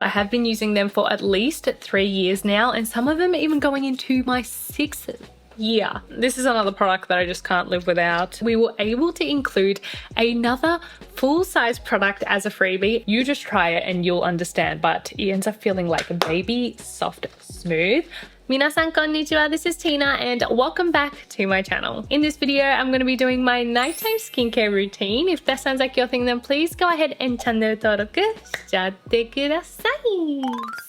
I have been using them for at least 3 years now, and some of them even going into my 6th year. This is another product that I just can't live without. We were able to include another full-size product as a freebie. You just try it and you'll understand, but it ends up feeling like a baby soft smooth. Minasan konnichiwa, this is Tina and welcome back to my channel. In this video, I'm going to be doing my nighttime skincare routine. If that sounds like your thing, then please go ahead and channel登録しちゃってください.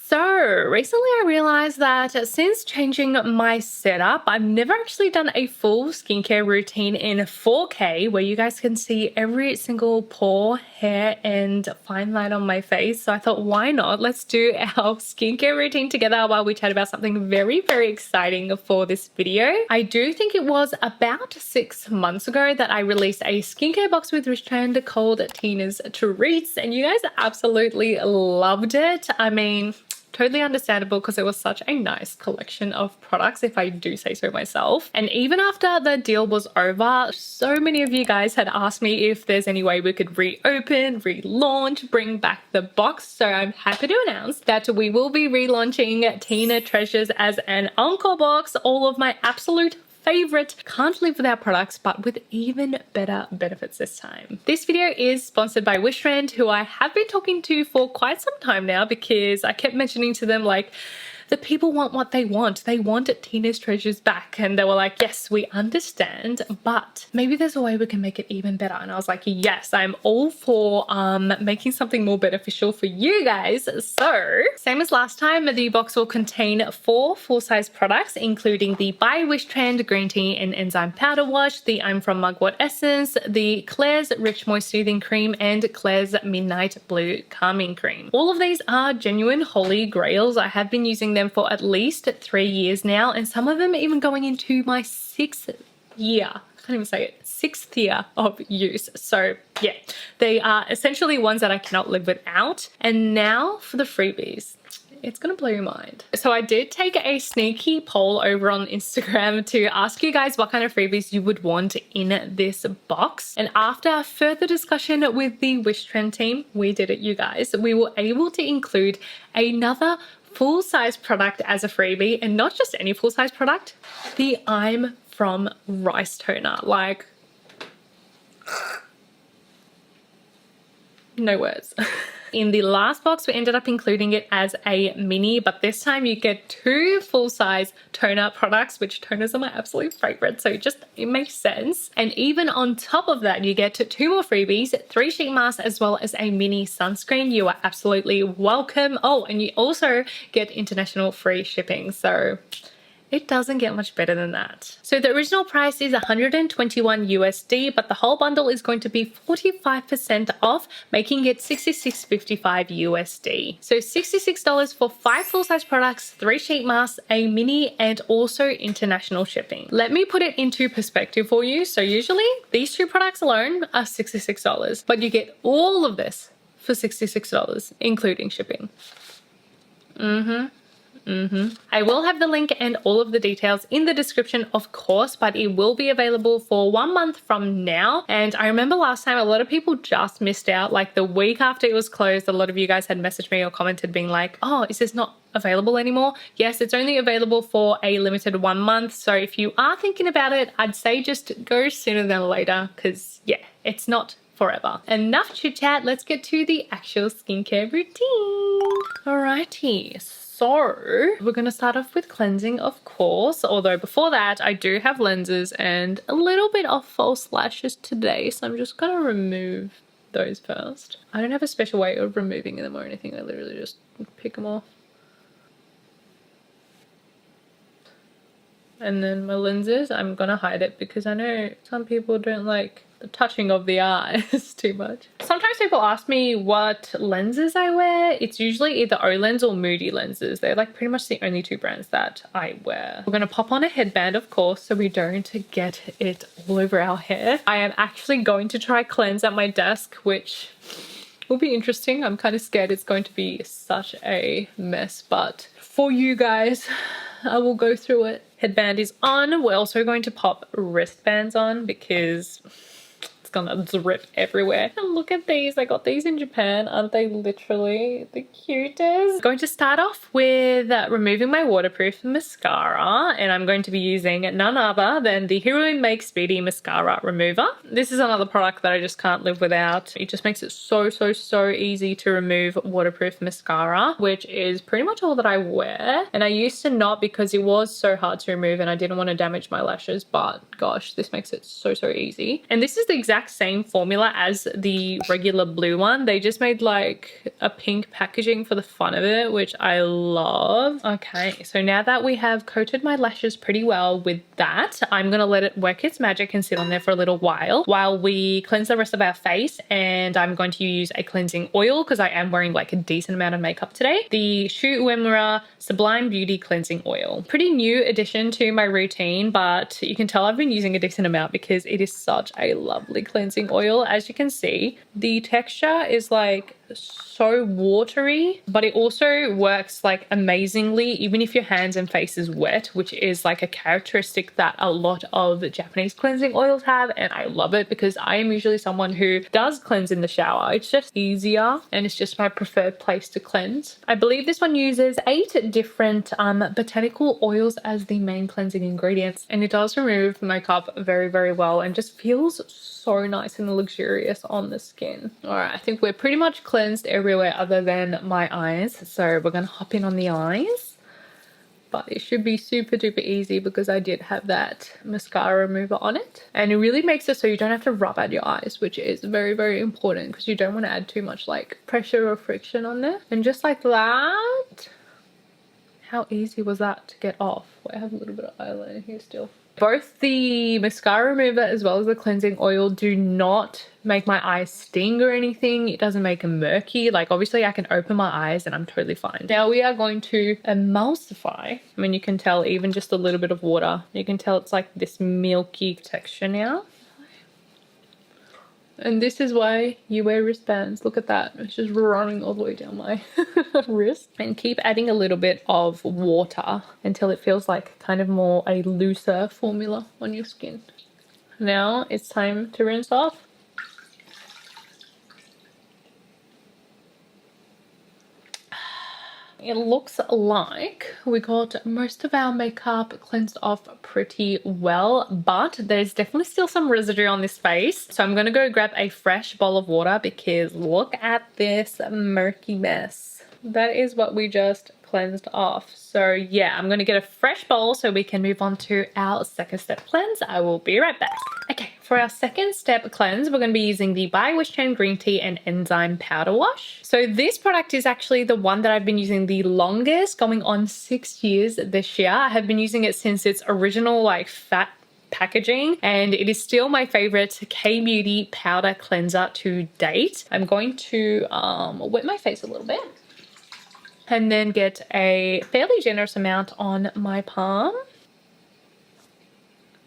So recently I realized that since changing my setup, I've never actually done a full skincare routine in 4K where you guys can see every single pore, hair, and fine line on my face. So I thought, why not? Let's do our skincare routine together while we chat about something very exciting for this video. I do think it was about 6 months ago that I released a skincare box with Wishtrend called Tina's Treats, and you guys absolutely loved it. I mean, totally understandable because it was such a nice collection of products, if I do say so myself. And even after the deal was over, so many of you guys had asked me if there's any way we could reopen, relaunch, bring back the box. So I'm happy to announce that we will be relaunching Tina Treasures as an encore box. All of my absolute favorite can't live without products, but with even better benefits this time. This video is sponsored by Wishtrend, who I have been talking to for quite some time now because I kept mentioning to them like, the people want what they want. They want Tina's Treasures back. And they were like, yes, we understand, but maybe there's a way we can make it even better. And I was like, yes, I'm all for making something more beneficial for you guys. So same as last time, the box will contain 4 full-size products, including the by Wishtrend Green Tea and Enzyme Powder Wash, the I'm from Mugwort Essence, the Klairs Rich Moist Soothing Cream, and Klairs Midnight Blue Calming Cream. All of these are genuine holy grails. I have been using them for at least 3 years now, and some of them even going into my 6th year. I can't even say it. 6th year of use. So yeah, they are essentially ones that I cannot live without. And now for the freebies. It's gonna blow your mind. So I did take a sneaky poll over on Instagram to ask you guys what kind of freebies you would want in this box. And after further discussion with the Wishtrend team, we did it, you guys. We were able to include another full-size product as a freebie, and not just any full-size product, the I'm from Rice Toner. Like, no words. In the last box, we ended up including it as a mini, but this time you get 2 full-size toner products, which toners are my absolute favorite, so it makes sense. And even on top of that, you get 2 more freebies, 3 sheet masks, as well as a mini sunscreen. You are absolutely welcome. Oh, and you also get international free shipping, so it doesn't get much better than that. So the original price is 121 USD, but the whole bundle is going to be 45% off, making it 66.55 USD. So $66 for 5 full-size products, 3 sheet masks, a mini, and also international shipping. Let me put it into perspective for you. So usually these 2 products alone are $66, but you get all of this for $66, including shipping. I will have the link and all of the details in the description, of course, but it will be available for 1 month from now. And I remember last time a lot of people just missed out. Like the week after it was closed, a lot of you guys had messaged me or commented being like, oh, is this not available anymore? Yes, it's only available for a limited 1 month. So if you are thinking about it, I'd say just go sooner than later, because yeah, it's not forever. Enough chit chat, let's get to the actual skincare routine. Alrighty. So we're going to start off with cleansing, of course, although before that I do have lenses and a little bit of false lashes today, so I'm just going to remove those first. I don't have a special way of removing them or anything. I literally just pick them off. And then my lenses, I'm going to hide it because I know some people don't like the touching of the eyes too much. Sometimes people ask me what lenses I wear. It's usually either Olens or Moody lenses. They're like pretty much the only 2 brands that I wear. We're gonna pop on a headband, of course, so we don't get it all over our hair. I am actually going to try cleanse at my desk, which will be interesting. I'm kind of scared it's going to be such a mess, but for you guys, I will go through it. Headband is on. We're also going to pop wristbands on because gonna drip everywhere. And look at these. I got these in Japan. Aren't they literally the cutest? Going to start off with removing my waterproof mascara, and I'm going to be using none other than the Heroine Make Speedy Mascara Remover. This is another product that I just can't live without. It just makes it so easy to remove waterproof mascara, which is pretty much all that I wear. And I used to not because it was so hard to remove and I didn't want to damage my lashes, but gosh, this makes it so easy. And this is the exact same formula as the regular blue one. They just made like a pink packaging for the fun of it, which I love. Okay, so now that we have coated my lashes pretty well with that, I'm gonna let it work its magic and sit on there for a little while we cleanse the rest of our face. And I'm going to use a cleansing oil because I am wearing like a decent amount of makeup today. The Uemura Sublime Beauty Cleansing Oil. Pretty new addition to my routine, but you can tell I've been using a decent amount because it is such a lovely cleansing oil. As you can see, the texture is like so watery, but it also works like amazingly even if your hands and face is wet, which is like a characteristic that a lot of Japanese cleansing oils have. And I love it because I am usually someone who does cleanse in the shower. It's just easier and it's just my preferred place to cleanse. I believe this one uses 8 different botanical oils as the main cleansing ingredients, and it does remove makeup very well and just feels so nice and luxurious on the skin. All right, I think we're pretty much cleansed everywhere other than my eyes, so we're gonna hop in on the eyes. But it should be super duper easy because I did have that mascara remover on it, and it really makes it so you don't have to rub out your eyes, which is very important because you don't want to add too much like pressure or friction on there. And just like that, how easy was that to get off? Wait, I have a little bit of eyeliner here still. Both the mascara remover as well as the cleansing oil do not make my eyes sting or anything. It doesn't make them murky. Like obviously I can open my eyes and I'm totally fine. Now we are going to emulsify. I mean, you can tell even just a little bit of water. You can tell it's like this milky texture now. And this is why you wear wristbands. Look at that. It's just running all the way down my wrist. And keep adding a little bit of water until it feels like kind of more a looser formula on your skin. Now it's time to rinse off. It looks like we got most of our makeup cleansed off pretty well, but there's definitely still some residue on this face. So I'm gonna go grab a fresh bowl of water because look at this murky mess. That is what we just cleansed off. So yeah, I'm gonna get a fresh bowl so we can move on to our second step cleanse. I will be right back. Okay, for our second step cleanse, we're going to be using the by Wishtrend Green Tea and Enzyme Powder Wash. So this product is actually the one that I've been using the longest, going on 6 years this year. I have been using it since its original like fat packaging, and it is still my favorite kbeauty powder cleanser to date. I'm going to wet my face a little bit and then get a fairly generous amount on my palm.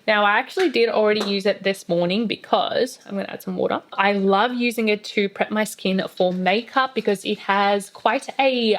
Now, I actually did already use it this morning because I'm going to add some water. I love using it to prep my skin for makeup because it has quite a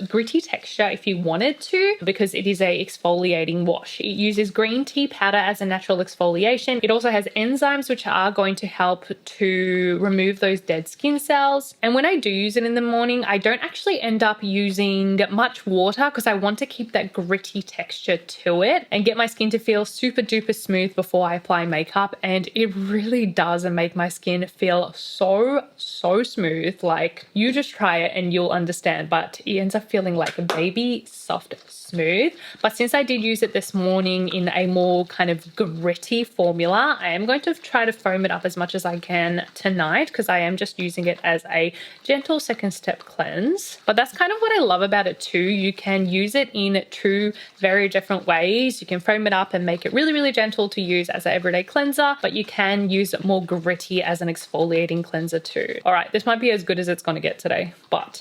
gritty texture if you wanted to, because it is a exfoliating wash. It uses green tea powder as a natural exfoliation. It also has enzymes which are going to help to remove those dead skin cells. And when I do use it in the morning, I don't actually end up using much water because I want to keep that gritty texture to it and get my skin to feel super duper smooth before I apply makeup, and it really does make my skin feel so smooth. Like, you just try it and you'll understand, but it ends up feeling like a baby soft smooth. But since I did use it this morning in a more kind of gritty formula, I am going to try to foam it up as much as I can tonight because I am just using it as a gentle second step cleanse. But that's kind of what I love about it too. You can use it in 2 very different ways. You can foam it up and make it really gentle to use as an everyday cleanser, but you can use it more gritty as an exfoliating cleanser too. All right, this might be as good as it's going to get today, but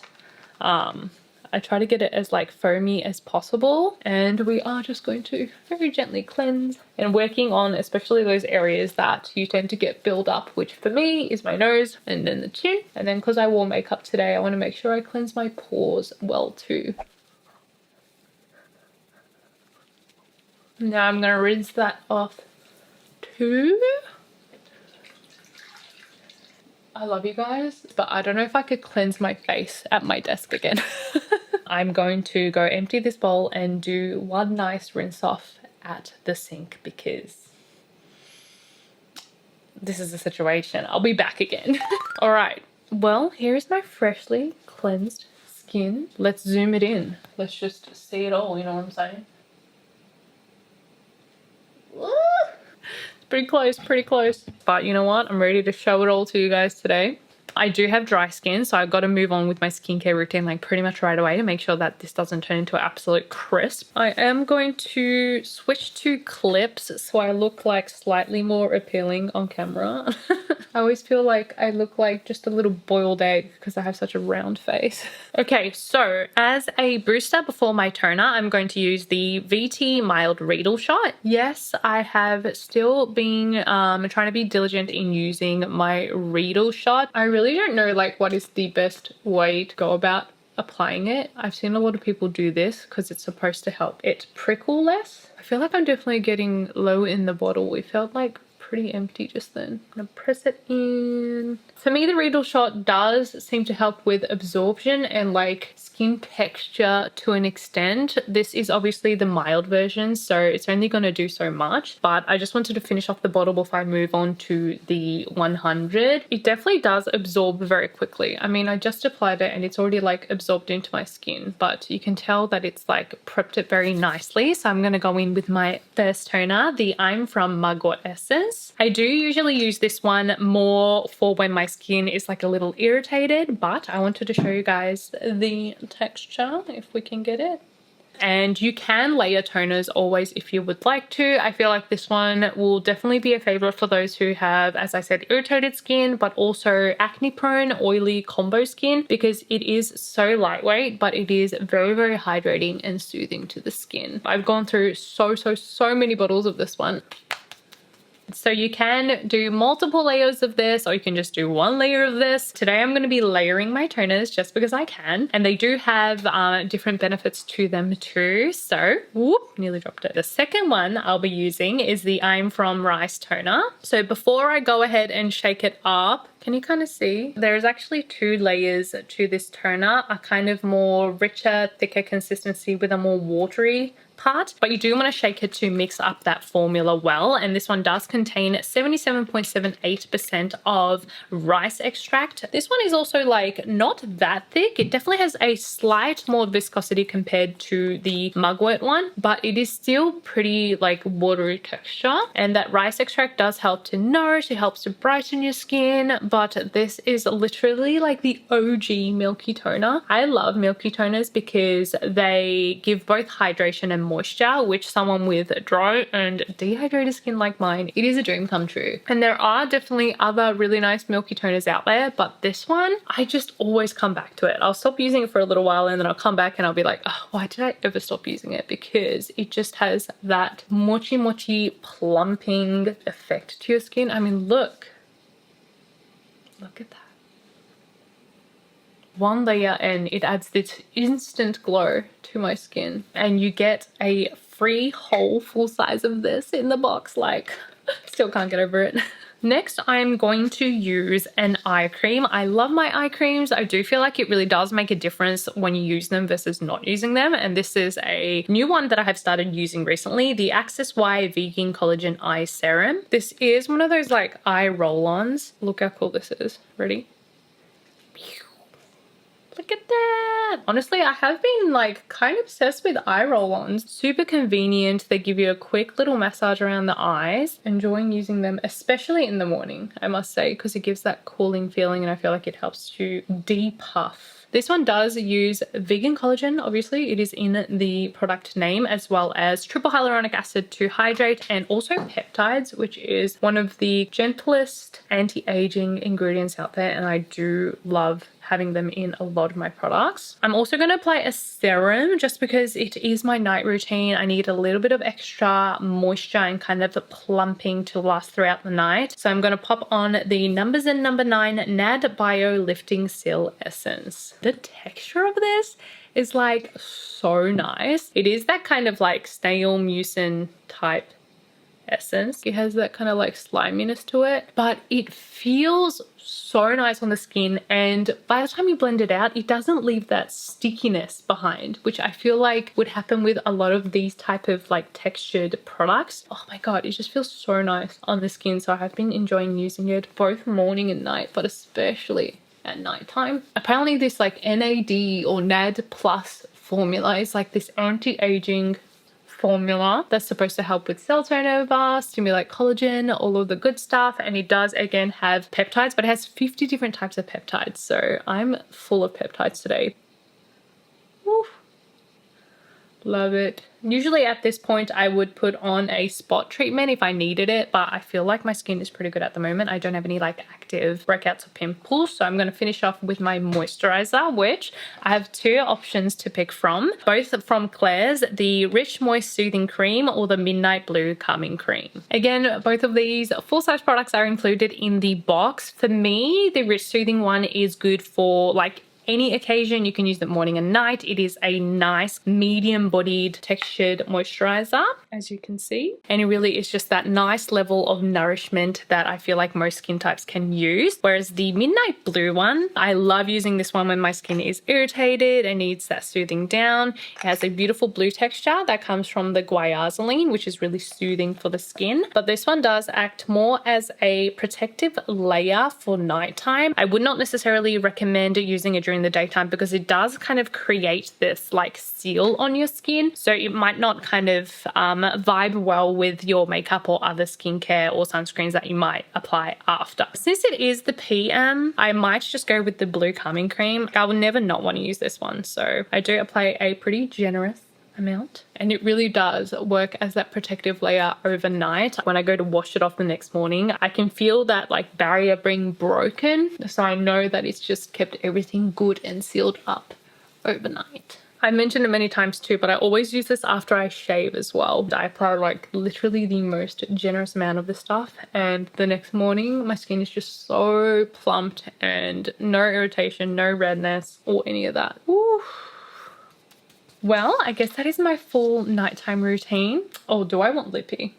I try to get it as like foamy as possible, and we are just going to very gently cleanse and working on especially those areas that you tend to get filled up, which for me is my nose and then the chin. And then because I wore makeup today, I want to make sure I cleanse my pores well too. Now I'm going to rinse that off too. I love you guys, but I don't know if I could cleanse my face at my desk again. I'm going to go empty this bowl and do one nice rinse off at the sink because this is the situation. I'll be back again. All right. Well, here is my freshly cleansed skin. Let's zoom it in. Let's just see it all, you know what I'm saying? It's pretty close, pretty close. But you know what? I'm ready to show it all to you guys today. I do have dry skin, so I've got to move on with my skincare routine like pretty much right away to make sure that this doesn't turn into an absolute crisp. I am going to switch to clips so I look like slightly more appealing on camera. I always feel like I look like just a little boiled egg because I have such a round face. Okay, so as a booster before my toner, I'm going to use the VT Mild Reedle Shot. Yes, I have still been trying to be diligent in using my Reedle Shot. I really don't know like what is the best way to go about applying it. I've seen a lot of people do this because it's supposed to help it prickle less. I feel like I'm definitely getting low in the bottle. It felt like pretty empty just then. I'm gonna press it in. For me, the Reedle Shot does seem to help with absorption and like skin texture to an extent. This is obviously the mild version, so it's only going to do so much, but I just wanted to finish off the bottle before I move on to the 100. It definitely does absorb very quickly. I mean, I just applied it and it's already like absorbed into my skin, but you can tell that it's like prepped it very nicely. So I'm going to go in with my first toner, the I'm from Mugwort Essence. I do usually use this one more for when my skin is like a little irritated, but I wanted to show you guys the texture if we can get it. And you can layer toners always if you would like to. I feel like this one will definitely be a favorite for those who have, as I said, irritated skin, but also acne prone, oily combo skin, because it is so lightweight, but it is very, very hydrating and soothing to the skin. I've gone through so many bottles of this one. So you can do multiple layers of this, or you can just do one layer of this. Today I'm going to be layering my toners just because I can, and they do have different benefits to them too. So, whoop, nearly dropped it. The second one I'll be using is the I'm from Rice Toner. So before I go ahead and shake it up, can you kind of see? There's actually two layers to this toner, a kind of more richer, thicker consistency with a more watery part, but you do want to shake it to mix up that formula well. And this one does contain 77.78% of rice extract. This one is also like not that thick. It definitely has a slight more viscosity compared to the Mugwort one, but it is still pretty like watery texture. And that rice extract does help to nourish, it helps to brighten your skin, but this is literally like the OG milky toner. I love milky toners because they give both hydration and moisture, which someone with dry and dehydrated skin like mine, it is a dream come true. And there are definitely other really nice milky toners out there, but this one, I just always come back to it. I'll stop using it for a little while and then I'll come back and I'll be like, oh, why did I ever stop using it? Because it just has that mochi plumping effect to your skin. I mean, look at that. One layer and it adds this instant glow to my skin, and you get a free whole full size of this in the box. Like, still can't get over it. Next, I'm going to use an eye cream. I love my eye creams. I do feel like it really does make a difference when you use them versus not using them. And this is a new one that I have started using recently, the Access Y Vegan Collagen Eye Serum. This is one of those like eye roll-ons. Look how cool this is. Ready? Look at that. Honestly, I have been like kind of obsessed with eye roll-ons. Super convenient. They give you a quick little massage around the eyes. Enjoying using them, especially in the morning, I must say, because it gives that cooling feeling and I feel like it helps to depuff. This one does use vegan collagen, obviously it is in the product name, as well as triple hyaluronic acid to hydrate, and also peptides, which is one of the gentlest anti-aging ingredients out there, and I do love having them in a lot of my products. I'm also going to apply a serum just because it is my night routine. I need a little bit of extra moisture and kind of the plumping to last throughout the night. So I'm going to pop on the numbuzin No. 9 NAD Bio Lifting-sil Essence. The texture of this is like so nice. It is that kind of like snail mucin type Essence. It has that kind of like sliminess to it, but it feels so nice on the skin, and by the time you blend it out, it doesn't leave that stickiness behind, which I feel like would happen with a lot of these type of like textured products. Oh my god, it just feels so nice on the skin. So I have been enjoying using it both morning and night, but especially at nighttime. Apparently this like NAD or NAD plus formula is like this anti-aging formula that's supposed to help with cell turnover, stimulate collagen, all of the good stuff. And it does again have peptides, but it has 50 different types of peptides. So I'm full of peptides today. Woo. Love it. Usually at this point I would put on a spot treatment if I needed it, but I feel like my skin is pretty good at the moment. I don't have any like active breakouts or pimples, so I'm going to finish off with my moisturizer, which I have two options to pick from, both from Klairs, the Rich Moist Soothing Cream or the Midnight Blue Calming Cream. Again, both of these full-size products are included in the box. For me, the Rich Soothing one is good for like any occasion. You can use it morning and night. It is a nice medium bodied textured moisturizer, as you can see, and it really is just that nice level of nourishment that I feel like most skin types can use. Whereas the Midnight Blue one, I love using this one when my skin is irritated and needs that soothing down. It has a beautiful blue texture that comes from the guaiazoline, which is really soothing for the skin, but this one does act more as a protective layer for nighttime. I would not necessarily recommend using it during the daytime because it does kind of create this like seal on your skin, so it might not kind of vibe well with your makeup or other skincare or sunscreens that you might apply after. Since it is the PM, I might just go with the Blue Calming Cream. I will never not want to use this one, so I do apply a pretty generous amount, and it really does work as that protective layer overnight. When I go to wash it off the next morning, I can feel that like barrier being broken, so I know that it's just kept everything good and sealed up overnight. I mentioned it many times too, but I always use this after I shave as well. I apply like literally the most generous amount of this stuff, and the next morning my skin is just so plumped and no irritation, no redness or any of that. Woo. Well, I guess that is my full nighttime routine. Oh, do I want lippy?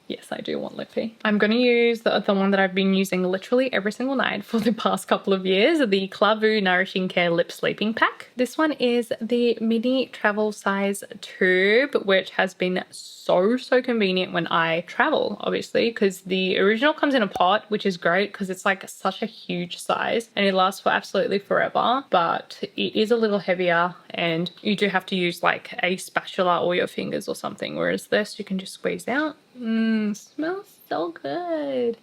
Yes, I do want lippy. I'm going to use the one that I've been using literally every single night for the past couple of years, the KLAVUU Nourishing Care Lip Sleeping Pack. This one is the mini travel size tube, which has been so convenient when I travel, obviously, because the original comes in a pot, which is great because it's like such a huge size and it lasts for absolutely forever, but it is a little heavier and you do have to use like a spatula or your fingers or something, whereas this you can just squeeze out. Smells so good.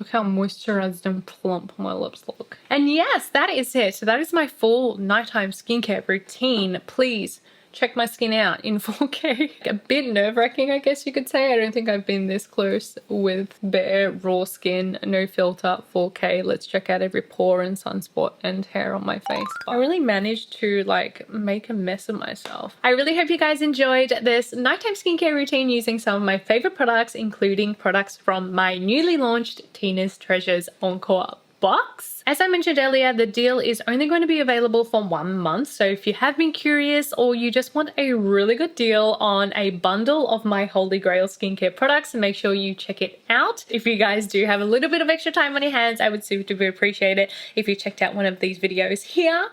Look how moisturized and plump my lips look. And yes, that is it. So that is my full nighttime skincare routine. Please check my skin out in 4K. A bit nerve-wracking, I guess you could say. I don't think I've been this close with bare, raw skin, no filter, 4K. Let's check out every pore and sunspot and hair on my face. I really managed to like make a mess of myself. I really hope you guys enjoyed this nighttime skincare routine using some of my favorite products, including products from my newly launched Tina's Treasures Encore box. As I mentioned earlier, the deal is only going to be available for 1 month, so if you have been curious or you just want a really good deal on a bundle of my Holy Grail skincare products, make sure you check it out. If you guys do have a little bit of extra time on your hands, I would super appreciate it if you checked out one of these videos here.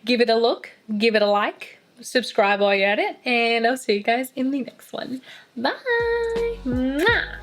Give it a look, give it a like, subscribe while you're at it, and I'll see you guys in the next one. Bye! Mwah!